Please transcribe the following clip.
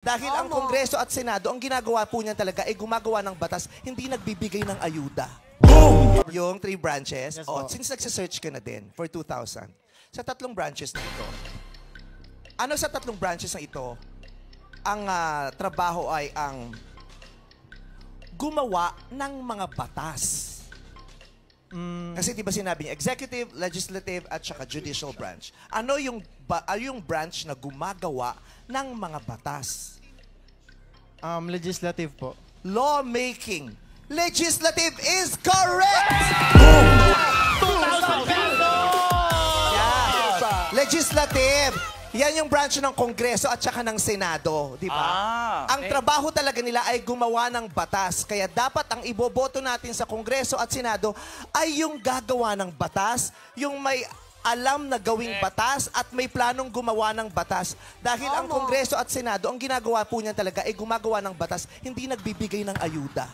Dahil ang Kongreso at Senado, ang ginagawa po niyan talaga ay gumagawa ng batas, hindi nagbibigay ng ayuda. Boom! Yung 3 branches, Yes, since nagsisearch ka na din for 2,000, sa 3 branches na ito, ano sa 3 branches na ito, ang trabaho ay ang gumawa ng mga batas. Kasi di ba sinabi niya, executive, legislative, at saka judicial branch. Ano yung branch na gumagawa ng mga batas? Legislative po. Lawmaking. Legislative is correct! Yeah. Legislative. Yan yung branch ng Kongreso at saka ng Senado, di ba? Ang trabaho talaga nila ay gumawa ng batas. Kaya dapat ang iboboto natin sa Kongreso at Senado ay yung gagawa ng batas, yung may alam na gawing batas at may planong gumawa ng batas. Dahil ang Kongreso at Senado, ang ginagawa po niyan talaga ay gumagawa ng batas, hindi nagbibigay ng ayuda.